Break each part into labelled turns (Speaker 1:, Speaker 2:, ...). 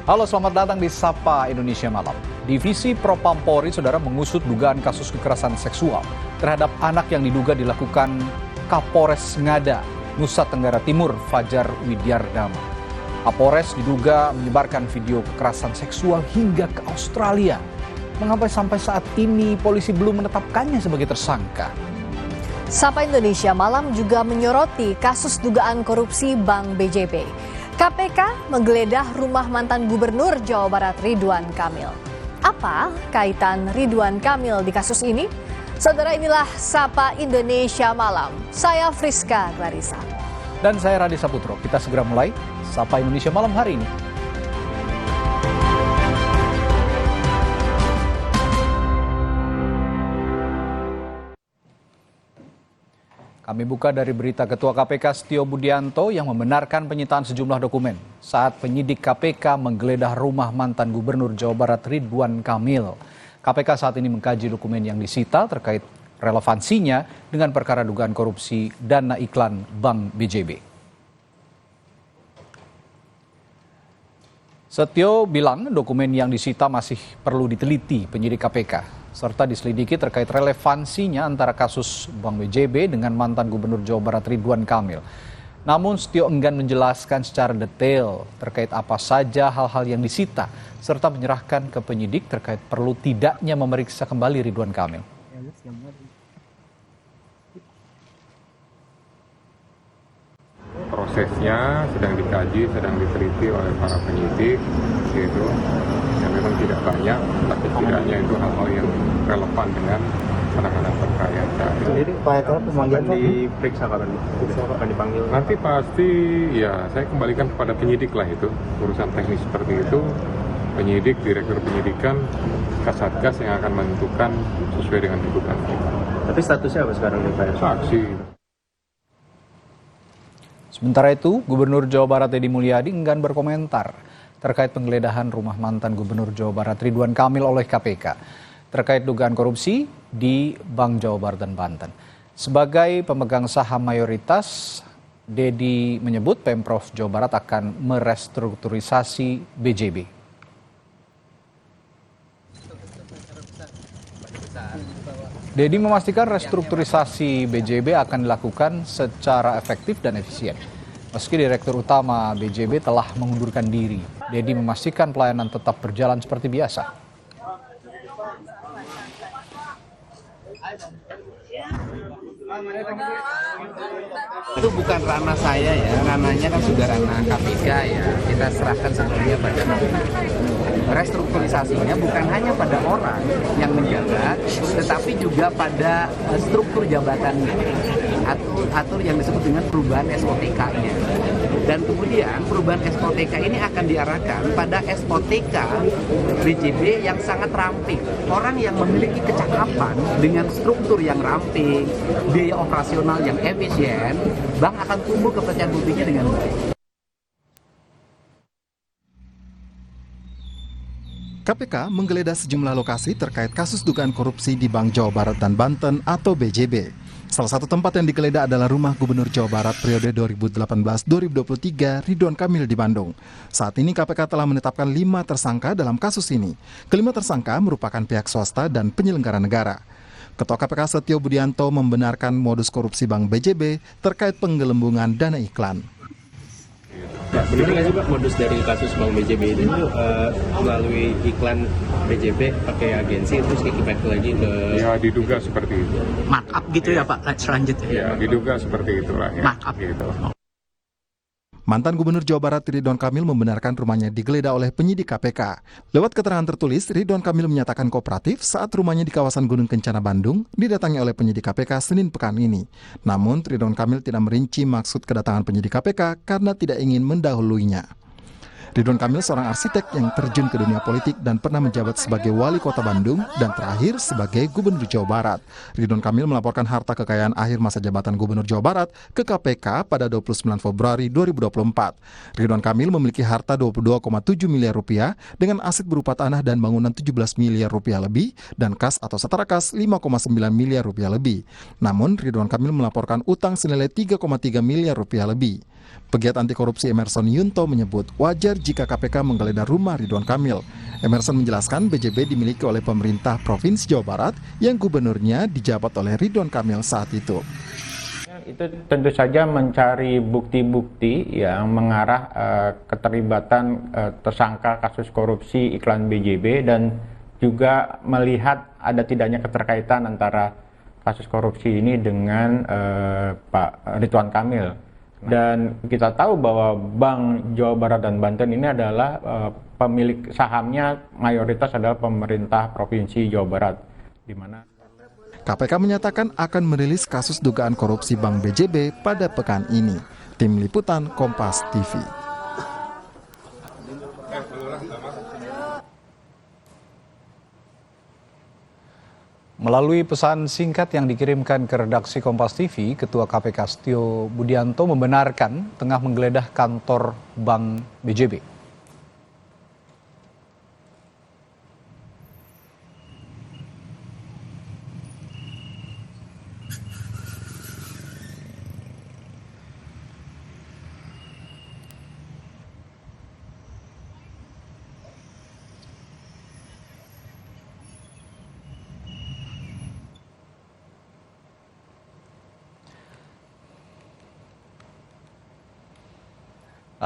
Speaker 1: Halo, selamat datang di Sapa Indonesia Malam. Divisi Propampori, saudara, mengusut dugaan kasus kekerasan seksual terhadap anak yang diduga dilakukan Kapolres Ngada, Nusa Tenggara Timur, Fajar Widyardama. Kapolres diduga menyebarkan video kekerasan seksual hingga ke Australia. Mengapa sampai saat ini polisi belum menetapkannya sebagai tersangka?
Speaker 2: Sapa Indonesia Malam juga menyoroti kasus dugaan korupsi Bank BJB. KPK menggeledah rumah mantan Gubernur Jawa Barat Ridwan Kamil. Apa kaitan Ridwan Kamil di kasus ini? Saudara, inilah Sapa Indonesia Malam. Saya Friska Clarissa.
Speaker 1: Dan saya Radi Saputro. Kita segera mulai Sapa Indonesia Malam hari ini. Kami buka dari berita Ketua KPK Setio Budianto yang membenarkan penyitaan sejumlah dokumen saat penyidik KPK menggeledah rumah mantan Gubernur Jawa Barat Ridwan Kamil. KPK saat ini mengkaji dokumen yang disita terkait relevansinya dengan perkara dugaan korupsi dana iklan Bank BJB. Setio bilang dokumen yang disita masih perlu diteliti penyidik KPK serta diselidiki terkait relevansinya antara kasus Bank BJB dengan mantan Gubernur Jawa Barat Ridwan Kamil. Namun Setio enggan menjelaskan secara detail terkait apa saja hal-hal yang disita serta menyerahkan ke penyidik terkait perlu tidaknya memeriksa kembali Ridwan Kamil.
Speaker 3: Prosesnya sedang dikaji, sedang diteliti oleh para penyidik, gitu. Yang memang tidak banyak, tapi setidaknya itu hal-hal yang relevan dengan penanganan perkara.
Speaker 4: Jadi Pak Eko pemanggilan diperiksa kapan? Akan dipanggil?
Speaker 3: Nanti pasti ya saya kembalikan kepada penyidik lah itu. Urusan teknis seperti itu, penyidik, direktur penyidikan, Kasatgas yang akan menentukan sesuai dengan tuntutan kita.
Speaker 4: Tapi statusnya apa sekarang nih Pak?
Speaker 3: Saksi.
Speaker 1: Sementara itu, Gubernur Jawa Barat Deddy Mulyadi enggan berkomentar terkait penggeledahan rumah mantan Gubernur Jawa Barat Ridwan Kamil oleh KPK terkait dugaan korupsi di Bank Jawa Barat dan Banten. Sebagai pemegang saham mayoritas, Deddy menyebut Pemprov Jawa Barat akan merestrukturisasi BJB. Deddy memastikan restrukturisasi BJB akan dilakukan secara efektif dan efisien. Meski Direktur Utama BJB telah mengundurkan diri, Deddy memastikan pelayanan tetap berjalan seperti biasa.
Speaker 5: Itu bukan ranah saya ya, ranahnya kan sudah ranah KPK ya. Kita serahkan sepenuhnya pada restrukturisasinya bukan hanya pada orang yang menjabat, tetapi juga pada struktur jabatannya, atur yang disebut dengan perubahan SOTK-nya. Dan kemudian perubahan SOTK ini akan diarahkan pada SOTK BJB yang sangat ramping. Orang yang memiliki kecakapan dengan struktur yang ramping, biaya operasional yang efisien, bank akan tumbuh kepercayaan publiknya dengan baik.
Speaker 6: KPK menggeledah sejumlah lokasi terkait kasus dugaan korupsi di Bank Jawa Barat dan Banten atau BJB. Salah satu tempat yang digeledah adalah rumah Gubernur Jawa Barat periode 2018-2023 Ridwan Kamil di Bandung. Saat ini KPK telah menetapkan 5 tersangka dalam kasus ini. Kelima tersangka merupakan pihak swasta dan penyelenggara negara. Ketua KPK Setio Budianto membenarkan modus korupsi Bank BJB terkait penggelembungan dana iklan.
Speaker 4: Benar nggak sih Pak modus dari kasus Bank BJB itu melalui iklan BJB pakai agensi terus kickback lagi ke...
Speaker 3: Ya diduga seperti itu.
Speaker 5: Markup gitu ya Pak, selanjutnya.
Speaker 3: Ya diduga seperti itulah ya.
Speaker 5: Markup.
Speaker 3: Gitu.
Speaker 6: Mantan Gubernur Jawa Barat Ridwan Kamil membenarkan rumahnya digeledah oleh penyidik KPK. Lewat keterangan tertulis, Ridwan Kamil menyatakan kooperatif saat rumahnya di kawasan Gunung Kencana, Bandung, didatangi oleh penyidik KPK Senin pekan ini. Namun, Ridwan Kamil tidak merinci maksud kedatangan penyidik KPK karena tidak ingin mendahuluinya. Ridwan Kamil seorang arsitek yang terjun ke dunia politik dan pernah menjabat sebagai wali kota Bandung dan terakhir sebagai Gubernur Jawa Barat. Ridwan Kamil melaporkan harta kekayaan akhir masa jabatan Gubernur Jawa Barat ke KPK pada 29 Februari 2024. Ridwan Kamil memiliki harta 22,7 miliar rupiah dengan aset berupa tanah dan bangunan 17 miliar rupiah lebih dan kas atau setara kas 5,9 miliar rupiah lebih. Namun Ridwan Kamil melaporkan utang senilai 3,3 miliar rupiah lebih. Pegiat anti korupsi Emerson Yunto menyebut wajar jika KPK menggeledah rumah Ridwan Kamil. Emerson menjelaskan BJB dimiliki oleh pemerintah Provinsi Jawa Barat yang gubernurnya dijabat oleh Ridwan Kamil saat itu.
Speaker 7: Itu tentu saja mencari bukti-bukti yang mengarah keterlibatan tersangka kasus korupsi iklan BJB dan juga melihat ada tidaknya keterkaitan antara kasus korupsi ini dengan Pak Ridwan Kamil. Dan kita tahu bahwa Bank Jawa Barat dan Banten ini adalah pemilik sahamnya mayoritas adalah pemerintah Provinsi Jawa Barat, di mana
Speaker 6: KPK menyatakan akan merilis kasus dugaan korupsi Bank BJB pada pekan ini. Tim Liputan Kompas TV.
Speaker 1: Melalui pesan singkat yang dikirimkan ke redaksi Kompas TV, Ketua KPK Setio Budianto membenarkan tengah menggeledah kantor Bank BJB.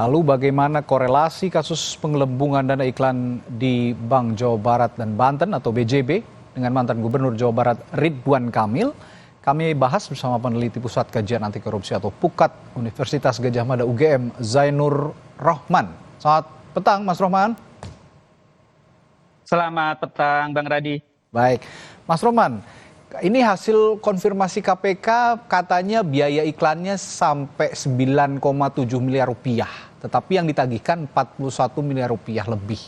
Speaker 1: Lalu bagaimana korelasi kasus penggelembungan dana iklan di Bank Jawa Barat dan Banten atau BJB dengan mantan Gubernur Jawa Barat Ridwan Kamil? Kami bahas bersama peneliti Pusat Kajian Anti Korupsi atau PUKAT Universitas Gadjah Mada UGM, Zainur Rohman. Selamat petang Mas Rohman.
Speaker 8: Selamat petang Bang Radi.
Speaker 1: Baik, Mas Rohman. Ini hasil konfirmasi KPK, katanya biaya iklannya sampai 9,7 miliar rupiah. Tetapi yang ditagihkan 41 miliar rupiah lebih.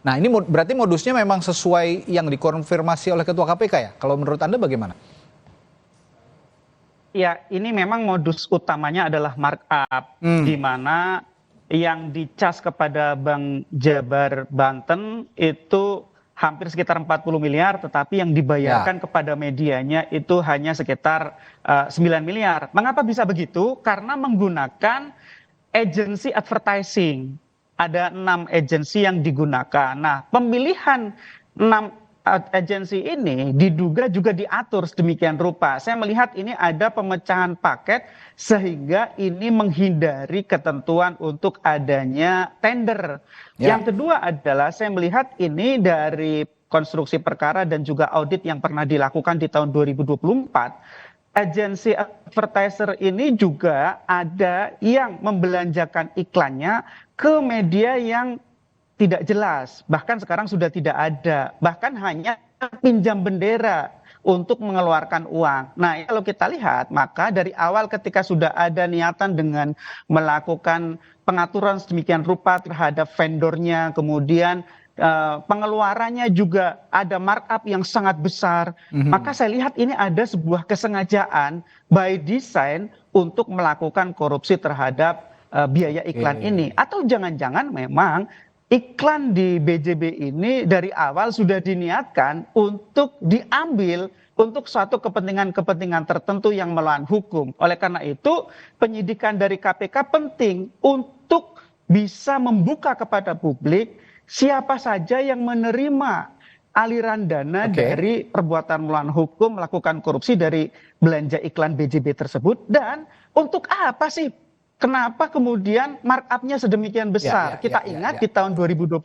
Speaker 1: Nah ini berarti modusnya memang sesuai yang dikonfirmasi oleh Ketua KPK ya? Kalau menurut Anda bagaimana?
Speaker 8: Ya, ini memang modus utamanya adalah markup. Di mana yang dicas kepada Bank Jabar Banten itu hampir sekitar 40 miliar, tetapi yang dibayarkan kepada medianya itu hanya sekitar 9 miliar. Mengapa bisa begitu? Karena menggunakan agency advertising. Ada 6 agensi yang digunakan. Nah, pemilihan 6 agensi ini diduga juga diatur sedemikian rupa. Saya melihat ini ada pemecahan paket sehingga ini menghindari ketentuan untuk adanya tender. Yang kedua adalah saya melihat ini dari konstruksi perkara dan juga audit yang pernah dilakukan di tahun 2024. Agensi advertiser ini juga ada yang membelanjakan iklannya ke media yang tidak jelas, bahkan sekarang sudah tidak ada, bahkan hanya pinjam bendera untuk mengeluarkan uang. Nah, kalau kita lihat, maka dari awal ketika sudah ada niatan dengan melakukan pengaturan sedemikian rupa terhadap vendornya, kemudian pengeluarannya juga ada markup yang sangat besar, maka saya lihat ini ada sebuah kesengajaan by design untuk melakukan korupsi terhadap biaya iklan ini. Atau jangan-jangan memang iklan di BJB ini dari awal sudah diniatkan untuk diambil untuk suatu kepentingan-kepentingan tertentu yang melawan hukum. Oleh karena itu, penyidikan dari KPK penting untuk bisa membuka kepada publik siapa saja yang menerima aliran dana dari perbuatan melawan hukum, melakukan korupsi dari belanja iklan BJB tersebut, dan untuk apa sih? Kenapa kemudian markup-nya sedemikian besar? Kita ingat di tahun 2024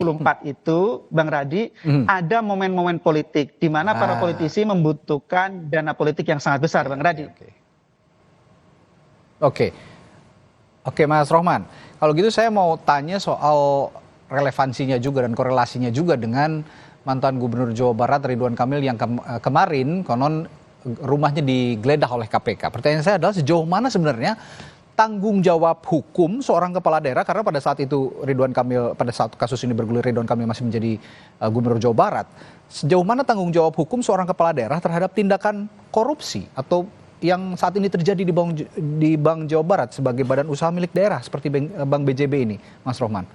Speaker 8: itu, Bang Radi, ada momen-momen politik di mana para politisi membutuhkan dana politik yang sangat besar, Bang Radi.
Speaker 1: Oke, Mas Rohman. Kalau gitu saya mau tanya soal relevansinya juga dan korelasinya juga dengan mantan Gubernur Jawa Barat Ridwan Kamil yang kemarin konon rumahnya digeledah oleh KPK. Pertanyaan saya adalah sejauh mana sebenarnya tanggung jawab hukum seorang kepala daerah, karena pada saat itu Ridwan Kamil, pada saat kasus ini bergulir Ridwan Kamil masih menjadi Gubernur Jawa Barat. Sejauh mana tanggung jawab hukum seorang kepala daerah terhadap tindakan korupsi atau yang saat ini terjadi di Bank Jawa Barat sebagai badan usaha milik daerah seperti Bank BJB ini, Mas Rohman?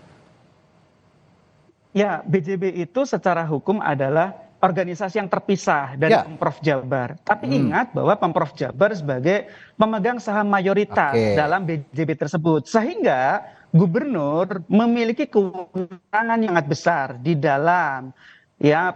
Speaker 8: Ya, BJB itu secara hukum adalah organisasi yang terpisah dari Pemprov Jabar. Tapi ingat bahwa Pemprov Jabar sebagai pemegang saham mayoritas dalam BJB tersebut. Sehingga gubernur memiliki kewenangan yang sangat besar di dalam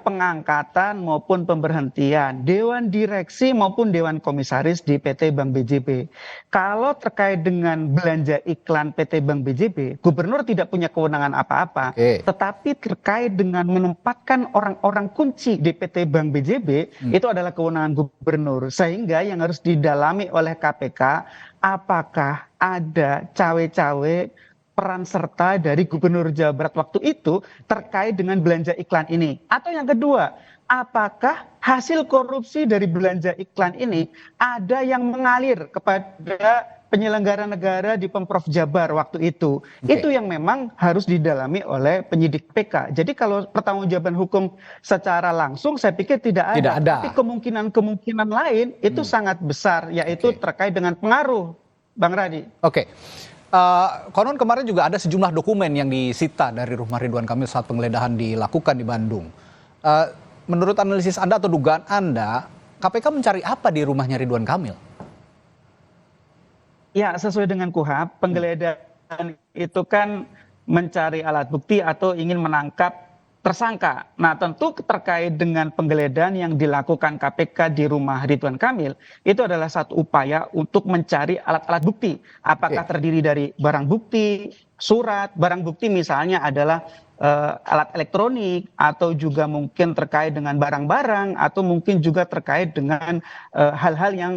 Speaker 8: pengangkatan maupun pemberhentian dewan direksi maupun dewan komisaris di PT Bank BJB. Kalau terkait dengan belanja iklan PT Bank BJB, gubernur tidak punya kewenangan apa-apa, tetapi terkait dengan menempatkan orang-orang kunci di PT Bank BJB itu adalah kewenangan gubernur. Sehingga yang harus didalami oleh KPK, apakah ada cawe-cawe peran serta dari Gubernur Jawa Barat waktu itu terkait dengan belanja iklan ini. Atau yang kedua, apakah hasil korupsi dari belanja iklan ini ada yang mengalir kepada penyelenggara negara di Pemprov Jabar waktu itu. Itu yang memang harus didalami oleh penyidik PK. Jadi kalau pertanggungjawaban hukum secara langsung saya pikir tidak ada. Tapi kemungkinan lain itu sangat besar, yaitu terkait dengan pengaruh, Bang Radi.
Speaker 1: Konon kemarin juga ada sejumlah dokumen yang disita dari rumah Ridwan Kamil saat penggeledahan dilakukan di Bandung. Menurut analisis Anda atau dugaan Anda, KPK mencari apa di rumahnya Ridwan Kamil?
Speaker 8: Ya, sesuai dengan KUHP, penggeledahan itu kan mencari alat bukti atau ingin menangkap tersangka. Nah, tentu terkait dengan penggeledahan yang dilakukan KPK di rumah Ridwan Kamil, itu adalah satu upaya untuk mencari alat-alat bukti. Apakah terdiri dari barang bukti, surat, barang bukti misalnya adalah alat elektronik, atau juga mungkin terkait dengan barang-barang, atau mungkin juga terkait dengan hal-hal yang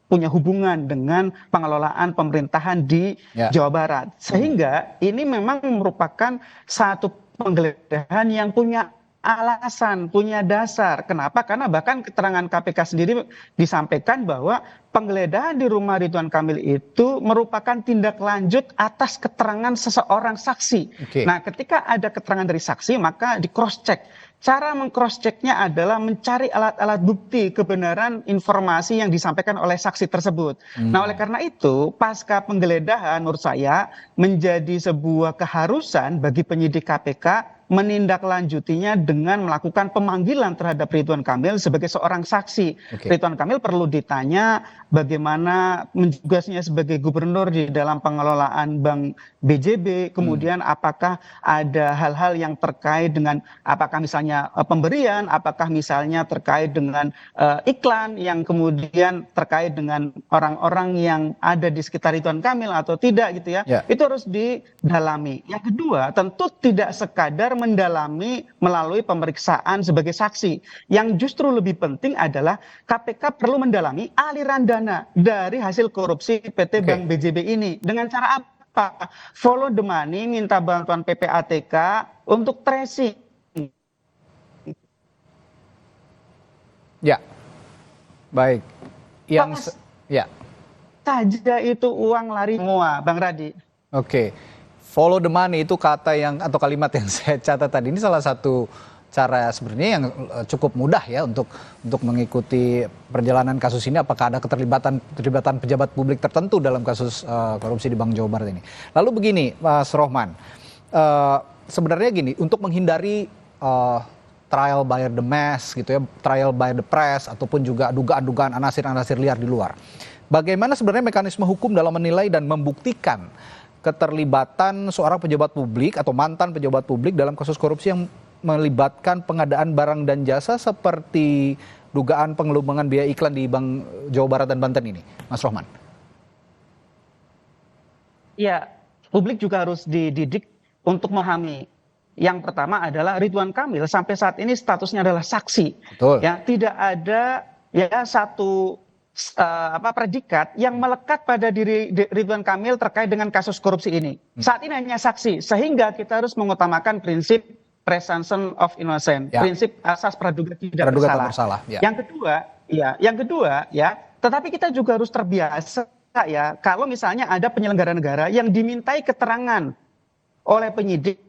Speaker 8: punya hubungan dengan pengelolaan pemerintahan di Jawa Barat. Sehingga ini memang merupakan satu penggeledahan yang punya alasan, punya dasar. Kenapa? Karena bahkan keterangan KPK sendiri disampaikan bahwa penggeledahan di rumah Ridwan Kamil itu merupakan tindak lanjut atas keterangan seseorang saksi. Nah, ketika ada keterangan dari saksi, maka di cross check. Cara meng-cross checknya adalah mencari alat-alat bukti kebenaran informasi yang disampaikan oleh saksi tersebut. Nah, oleh karena itu, pasca penggeledahan menurut saya menjadi sebuah keharusan bagi penyidik KPK menindaklanjutinya dengan melakukan pemanggilan terhadap Ridwan Kamil sebagai seorang saksi. Ridwan Kamil perlu ditanya bagaimana tugasnya sebagai gubernur di dalam pengelolaan Bank BJB, kemudian apakah ada hal-hal yang terkait dengan apakah misalnya pemberian, apakah misalnya terkait dengan iklan yang kemudian terkait dengan orang-orang yang ada di sekitar Ridwan Kamil atau tidak gitu ya. Itu harus didalami. Yang kedua, tentu tidak sekadar mendalami melalui pemeriksaan sebagai saksi. Yang justru lebih penting adalah KPK perlu mendalami aliran dana dari hasil korupsi PT Bank BJB ini. Dengan cara apa? Follow the money, minta bantuan PPATK untuk tracing.
Speaker 1: Ya, baik. Yang
Speaker 8: saja itu uang lari semua, Bang Radi.
Speaker 1: Follow the money itu kata yang atau kalimat yang saya catat tadi. Ini salah satu cara sebenarnya yang cukup mudah ya untuk mengikuti perjalanan kasus ini. Apakah ada keterlibatan pejabat publik tertentu dalam kasus korupsi di Bank Jawa Barat ini? Lalu begini, Mas Rohman, sebenarnya gini, untuk menghindari trial by the mass gitu ya, trial by the press ataupun juga dugaan-dugaan anasir-anasir liar di luar. Bagaimana sebenarnya mekanisme hukum dalam menilai dan membuktikan keterlibatan seorang pejabat publik atau mantan pejabat publik dalam kasus korupsi yang melibatkan pengadaan barang dan jasa seperti dugaan pengelubungan biaya iklan di Bank Jawa Barat dan Banten ini, Mas Rohman?
Speaker 8: Ya, publik juga harus dididik untuk memahami. Yang pertama adalah Ridwan Kamil sampai saat ini statusnya adalah saksi. Ya, tidak ada satu predikat yang melekat pada diri Ridwan Kamil terkait dengan kasus korupsi ini. Saat ini hanya saksi, sehingga kita harus mengutamakan prinsip presumption of innocence, prinsip asas praduga tidak bersalah. Yang kedua, tetapi kita juga harus terbiasa ya, kalau misalnya ada penyelenggara negara yang dimintai keterangan oleh penyidik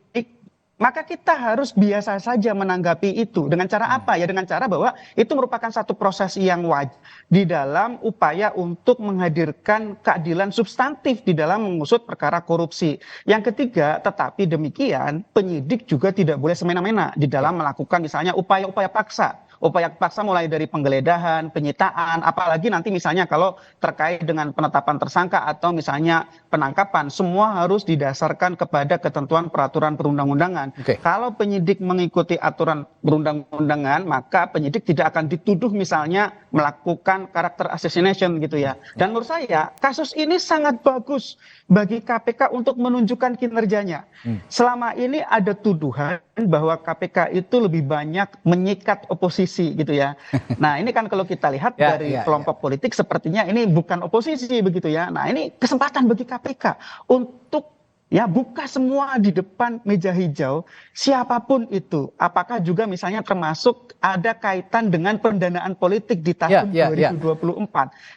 Speaker 8: maka kita harus biasa saja menanggapi itu. Dengan cara apa? Ya dengan cara bahwa itu merupakan satu proses yang wajib di dalam upaya untuk menghadirkan keadilan substantif di dalam mengusut perkara korupsi. Yang ketiga, tetapi demikian penyidik juga tidak boleh semena-mena di dalam melakukan misalnya upaya-upaya paksa. Upaya paksa mulai dari penggeledahan, penyitaan, apalagi nanti misalnya kalau terkait dengan penetapan tersangka atau misalnya penangkapan, semua harus didasarkan kepada ketentuan peraturan perundang-undangan. Kalau penyidik mengikuti aturan perundang-undangan, maka penyidik tidak akan dituduh misalnya melakukan karakter assassination gitu ya. Dan menurut saya kasus ini sangat bagus bagi KPK untuk menunjukkan kinerjanya. Selama ini ada tuduhan bahwa KPK itu lebih banyak menyikat oposisi gitu ya. Nah ini kan kalau kita lihat dari kelompok politik sepertinya ini bukan oposisi begitu ya. Nah ini kesempatan bagi KPK untuk ya buka semua di depan meja hijau siapapun itu. Apakah juga misalnya termasuk ada kaitan dengan pendanaan politik di tahun 2024.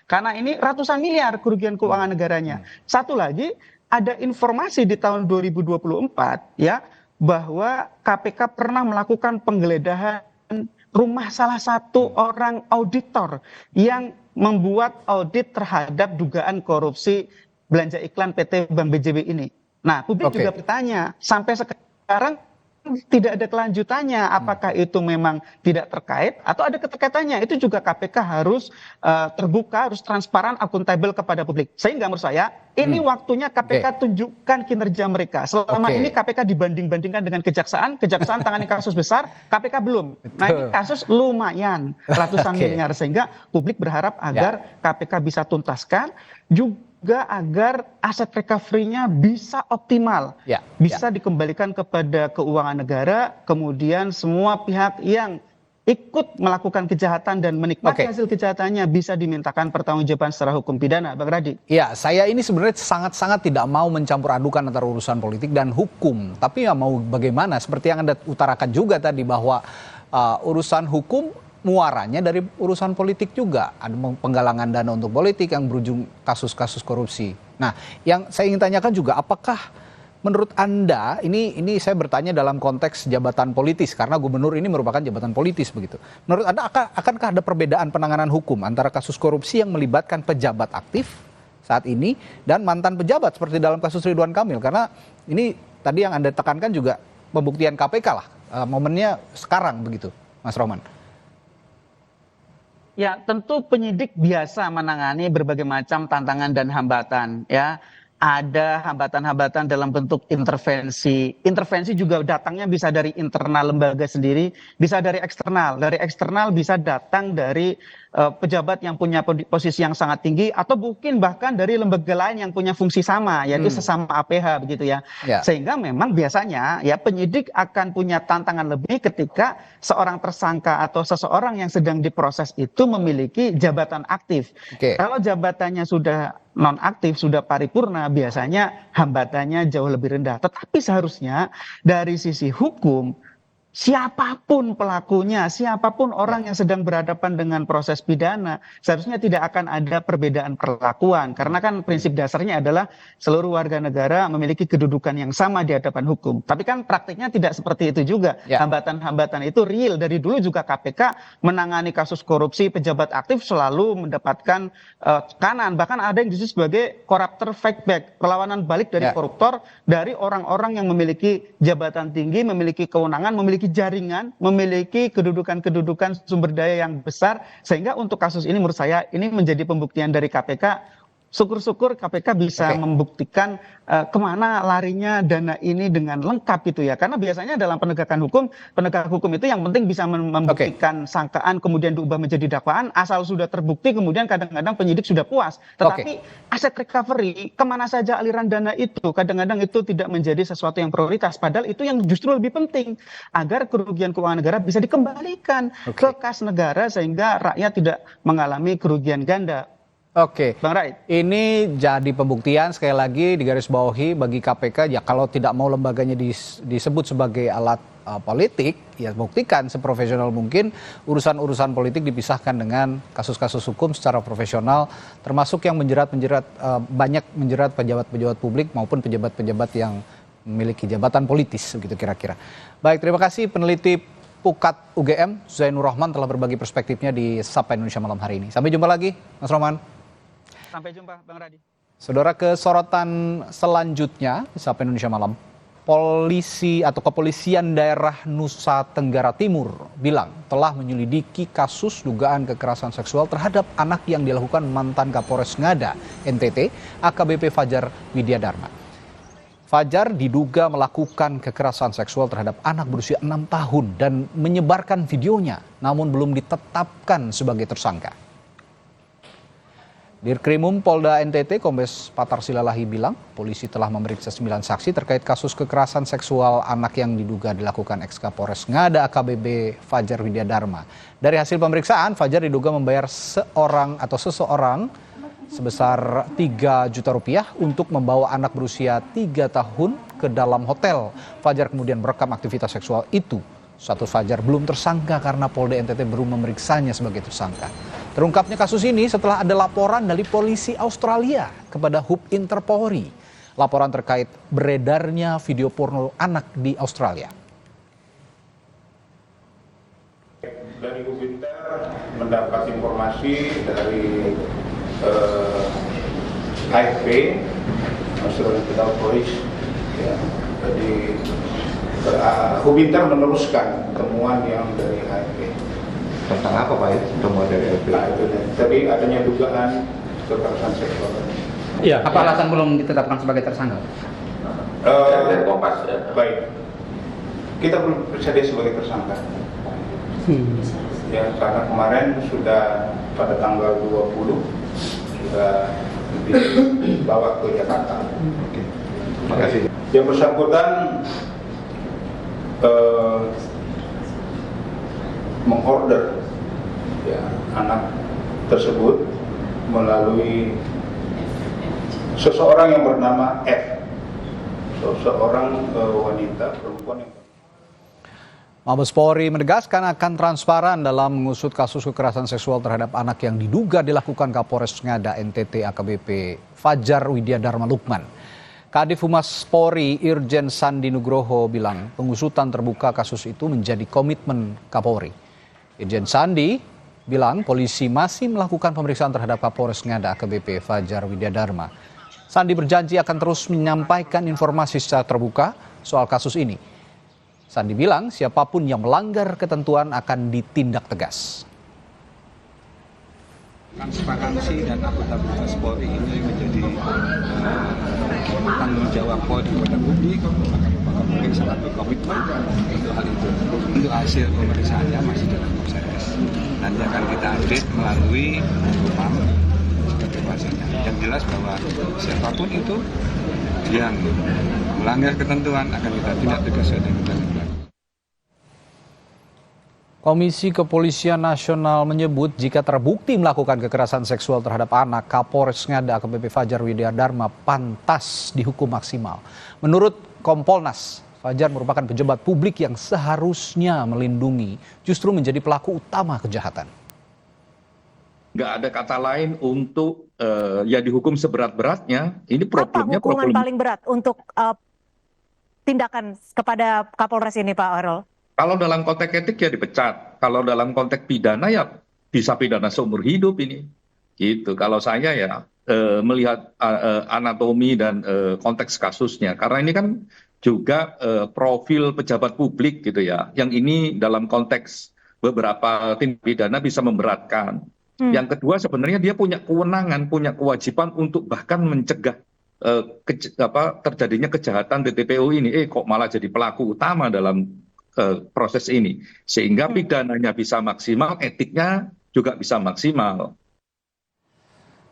Speaker 8: Karena ini ratusan miliar kerugian keuangan negaranya. Satu lagi ada informasi di tahun 2024 ya bahwa KPK pernah melakukan penggeledahan rumah salah satu orang auditor yang membuat audit terhadap dugaan korupsi belanja iklan PT Bank BJB ini. Nah, publik juga bertanya, sampai sekarang tidak ada kelanjutannya, apakah itu memang tidak terkait atau ada keterkaitannya. Itu juga KPK harus terbuka, harus transparan, akuntabel kepada publik. Sehingga menurut saya ini waktunya KPK tunjukkan kinerja mereka. Selama ini KPK dibanding-bandingkan dengan kejaksaan tangani kasus besar, KPK belum. Nah ini kasus lumayan, ratusan miliar, sehingga publik berharap agar KPK bisa tuntaskan, juga agar aset recovery-nya bisa optimal, bisa dikembalikan kepada keuangan negara, kemudian semua pihak yang ikut melakukan kejahatan dan menikmati hasil kejahatannya bisa dimintakan pertanggungjawaban secara hukum pidana. Bang Radi.
Speaker 1: Ya, saya ini sebenarnya sangat-sangat tidak mau mencampur adukan antara urusan politik dan hukum. Tapi ya mau bagaimana, seperti yang Anda utarakan juga tadi bahwa urusan hukum muaranya dari urusan politik juga. Ada penggalangan dana untuk politik yang berujung kasus-kasus korupsi. Nah, yang saya ingin tanyakan juga, apakah menurut Anda, ini saya bertanya dalam konteks jabatan politis, karena gubernur ini merupakan jabatan politis begitu. Menurut Anda, akankah ada perbedaan penanganan hukum antara kasus korupsi yang melibatkan pejabat aktif saat ini dan mantan pejabat seperti dalam kasus Ridwan Kamil? Karena ini tadi yang Anda tekankan juga pembuktian KPK lah, momennya sekarang begitu, Mas Roman.
Speaker 8: Ya, tentu penyidik biasa menangani berbagai macam tantangan dan hambatan ya. Ada hambatan-hambatan dalam bentuk intervensi. Intervensi juga datangnya bisa dari internal lembaga sendiri, bisa dari eksternal. Dari eksternal bisa datang dari pejabat yang punya posisi yang sangat tinggi, atau mungkin bahkan dari lembaga lain yang punya fungsi sama, yaitu sesama APH begitu ya. Sehingga memang biasanya ya penyidik akan punya tantangan lebih ketika seorang tersangka atau seseorang yang sedang diproses itu memiliki jabatan aktif. Kalau jabatannya sudah non-aktif, sudah paripurna, biasanya hambatannya jauh lebih rendah. Tetapi seharusnya dari sisi hukum, siapapun pelakunya, siapapun orang yang sedang berhadapan dengan proses pidana, seharusnya tidak akan ada perbedaan perlakuan. Karena kan prinsip dasarnya adalah seluruh warga negara memiliki kedudukan yang sama di hadapan hukum. Tapi kan praktiknya tidak seperti itu juga. Hambatan-hambatan itu real. Dari dulu juga KPK menangani kasus korupsi pejabat aktif selalu mendapatkan tekanan. Bahkan ada yang disebut sebagai corruptor fight back, perlawanan balik dari koruptor, dari orang-orang yang memiliki jabatan tinggi, memiliki kewenangan, memiliki jaringan, memiliki kedudukan-kedudukan sumber daya yang besar, sehingga untuk kasus ini menurut saya ini menjadi pembuktian dari KPK. Syukur-syukur KPK bisa membuktikan kemana larinya dana ini dengan lengkap itu ya. Karena biasanya dalam penegakan hukum, penegak hukum itu yang penting bisa membuktikan sangkaan kemudian diubah menjadi dakwaan, asal sudah terbukti kemudian kadang-kadang penyidik sudah puas. Tetapi aset recovery, kemana saja aliran dana itu, kadang-kadang itu tidak menjadi sesuatu yang prioritas. Padahal itu yang justru lebih penting, agar kerugian keuangan negara bisa dikembalikan ke kas negara sehingga rakyat tidak mengalami kerugian ganda. Bang Rai. Ini jadi pembuktian sekali lagi digarisbawahi bagi KPK ya, kalau tidak mau lembaganya disebut sebagai alat politik, ya buktikan seprofesional mungkin urusan-urusan politik dipisahkan dengan kasus-kasus hukum secara profesional, termasuk yang banyak menjerat pejabat-pejabat publik maupun pejabat-pejabat yang
Speaker 1: memiliki jabatan politis, begitu kira-kira. Baik, terima kasih peneliti Pukat UGM, Zainur Rahman telah berbagi perspektifnya di Sapa Indonesia Malam hari ini. Sampai jumpa lagi, Mas Roman.
Speaker 8: Sampai jumpa, Bang Radi.
Speaker 1: Saudara, ke sorotan selanjutnya di Sapa Indonesia Malam. Polisi atau Kepolisian Daerah Nusa Tenggara Timur bilang telah menyelidiki kasus dugaan kekerasan seksual terhadap anak yang dilakukan mantan Kapolres Ngada, NTT, AKBP Fajar Widyadharma. Fajar diduga melakukan kekerasan seksual terhadap anak berusia 6 tahun dan menyebarkan videonya, namun belum ditetapkan sebagai tersangka. Dirkrimum Polda NTT Kombes Patar Silalahi bilang polisi telah memeriksa 9 saksi terkait kasus kekerasan seksual anak yang diduga dilakukan ex-Kapolres Ngada AKBP Fajar Widyadharma. Dari hasil pemeriksaan, Fajar diduga membayar seseorang sebesar 3 juta rupiah untuk membawa anak berusia 3 tahun ke dalam hotel. Fajar kemudian merekam aktivitas seksual itu. Status Fajar belum tersangka karena Polda NTT baru memeriksanya sebagai tersangka. Terungkapnya kasus ini setelah ada laporan dari polisi Australia kepada Hub Interpolri. Laporan terkait beredarnya video porno anak di Australia.
Speaker 9: Dari Hub Inter mendapat informasi dari AFP, Australian Federal Police. Ya, jadi Hub Inter meneruskan temuan yang dari AFP.
Speaker 10: Tentang apa Pak ya temuan dari AFP?
Speaker 9: Nah, itu tadi adanya dugaan kekerasan seksual.
Speaker 5: Iya. Apa alasan belum ditetapkan sebagai tersangka?
Speaker 10: Dari Kompas ya.
Speaker 9: Baik, kita belum periksa dia sebagai tersangka. Ya, karena kemarin sudah pada tanggal 20 sudah dibawa ke Jakarta.
Speaker 10: Oke. Terima kasih.
Speaker 9: Yang bersangkutan mengorder ya, anak tersebut melalui seseorang yang bernama F, seorang wanita perempuan yang
Speaker 1: Mabes Polri menegaskan akan transparan dalam mengusut kasus kekerasan seksual terhadap anak yang diduga dilakukan Kapolres Ngada NTT AKBP Fajar Widyadharma Lukman. Kadif Humas Polri Irjen Sandi Nugroho bilang pengusutan terbuka kasus itu menjadi komitmen Kapolri. Irjen Sandi bilang polisi masih melakukan pemeriksaan terhadap Kapolres Ngada AKBP Fajar Widyadharma. Sandi berjanji akan terus menyampaikan informasi secara terbuka soal kasus ini. Sandi bilang siapapun yang melanggar ketentuan akan ditindak tegas.
Speaker 11: Transparansi dan akuntabilitas Polri ini menjadi tanggung jawab Polri kepada publik, maka Bapak Polri sangat berkomitmen untuk hal itu. Untuk hasil pemeriksaannya masih dalam proses. Nanti akan kita update melalui Propam sebagai bahasanya. Yang jelas bahwa siapapun itu yang melanggar ketentuan akan kita tindak tegas dengan ketentuan.
Speaker 1: Komisi Kepolisian Nasional menyebut jika terbukti melakukan kekerasan seksual terhadap anak, Kapolres Ngada AKBP Fajar Widyadharma pantas dihukum maksimal. Menurut Kompolnas, Fajar merupakan pejabat publik yang seharusnya melindungi, justru menjadi pelaku utama kejahatan.
Speaker 12: Nggak ada kata lain untuk ya dihukum seberat-beratnya. Ini problemnya
Speaker 13: apa hukuman paling berat untuk tindakan kepada Kapolres ini, Pak Oirol?
Speaker 12: Kalau dalam konteks etik ya dipecat. Kalau dalam konteks pidana ya bisa pidana seumur hidup ini. Gitu. Kalau saya ya melihat anatomi dan konteks kasusnya. Karena ini kan juga profil pejabat publik gitu ya. Yang ini dalam konteks beberapa tindak pidana bisa memberatkan. Yang kedua sebenarnya dia punya kewenangan, punya kewajiban untuk bahkan mencegah terjadinya kejahatan di TPO ini. Kok malah jadi pelaku utama dalam proses ini. Sehingga pidananya bisa maksimal, etiknya juga bisa maksimal.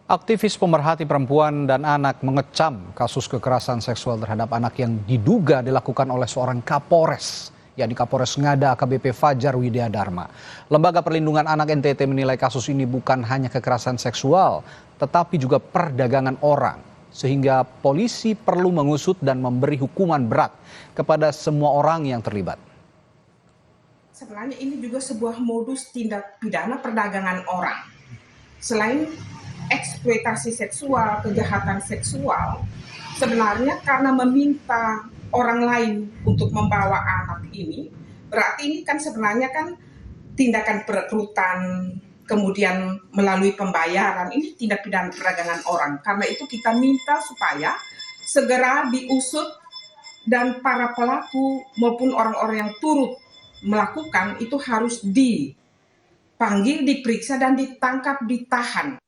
Speaker 1: Aktivis pemerhati perempuan dan anak mengecam kasus kekerasan seksual terhadap anak yang diduga dilakukan oleh seorang Kapolres, yakni Kapolres Ngada AKBP Fajar Widyadharma. Lembaga Perlindungan Anak NTT menilai kasus ini bukan hanya kekerasan seksual, tetapi juga perdagangan orang. Sehingga polisi perlu mengusut dan memberi hukuman berat kepada semua orang yang terlibat.
Speaker 14: Sebenarnya ini juga sebuah modus tindak pidana perdagangan orang. Selain eksploitasi seksual, kejahatan seksual, sebenarnya karena meminta orang lain untuk membawa anak ini, berarti ini kan sebenarnya kan tindakan perekrutan, kemudian melalui pembayaran, ini tindak pidana perdagangan orang. Karena itu kita minta supaya segera diusut dan para pelaku maupun orang-orang yang turut melakukan itu harus dipanggil, diperiksa, dan ditangkap, ditahan.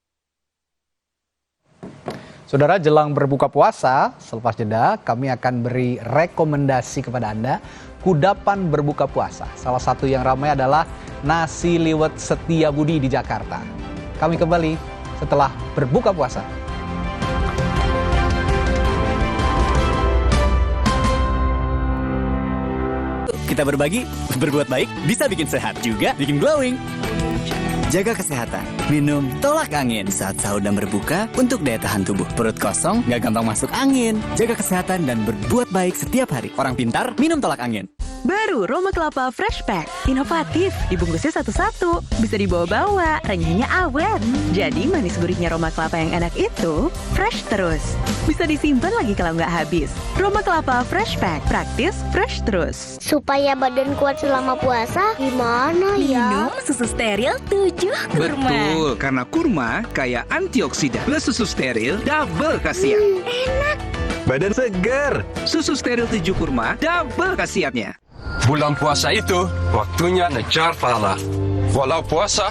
Speaker 1: Saudara, jelang berbuka puasa, selepas jeda kami akan beri rekomendasi kepada Anda kudapan berbuka puasa. Salah satu yang ramai adalah nasi liwet Setiabudi di Jakarta. Kami kembali setelah berbuka puasa.
Speaker 15: Kita berbagi, berbuat baik, bisa bikin sehat, juga bikin glowing. Jaga kesehatan, minum tolak angin saat sahur dan berbuka untuk daya tahan tubuh. Perut kosong, gak gampang masuk angin. Jaga kesehatan dan berbuat baik setiap hari. Orang pintar, minum tolak angin.
Speaker 16: Baru Roma Kelapa Fresh Pack. Inovatif, dibungkusnya satu-satu. Bisa dibawa-bawa, renyahnya awet. Jadi manis gurihnya Roma Kelapa yang enak itu fresh terus. Bisa disimpan lagi kalau nggak habis. Roma Kelapa Fresh Pack, praktis, fresh terus.
Speaker 17: Supaya badan kuat selama puasa, gimana ya?
Speaker 16: Minum susu steril 7 kurma.
Speaker 18: Betul, karena kurma kaya antioksidan. Plus susu steril, double khasiat.
Speaker 17: Enak.
Speaker 18: Badan segar. Susu steril 7 kurma, double khasiatnya.
Speaker 19: Bulan puasa itu waktunya ngejar pahala. Walau puasa,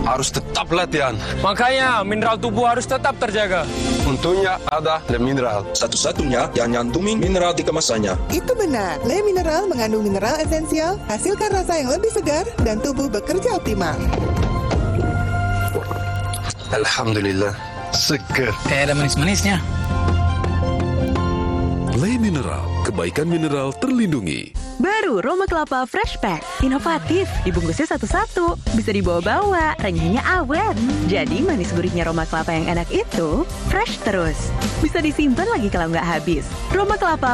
Speaker 19: harus tetap latihan.
Speaker 20: Makanya mineral tubuh harus tetap terjaga.
Speaker 19: Untungnya ada Le Mineral, satu-satunya yang nyantumin mineral di kemasannya.
Speaker 21: Itu benar, Le Mineral mengandung mineral esensial, hasilkan rasa yang lebih segar dan tubuh bekerja optimal.
Speaker 19: Alhamdulillah, seger.
Speaker 20: Kayak ada manis-manisnya.
Speaker 22: Le Mineral, kebaikan mineral terlindungi.
Speaker 16: Baru Roma Kelapa Fresh Pack. Inovatif, dibungkusnya satu-satu. Bisa dibawa-bawa, renyahnya awet. Jadi manis gurihnya Roma Kelapa yang enak itu fresh terus. Bisa disimpan lagi kalau nggak habis. Roma Kelapa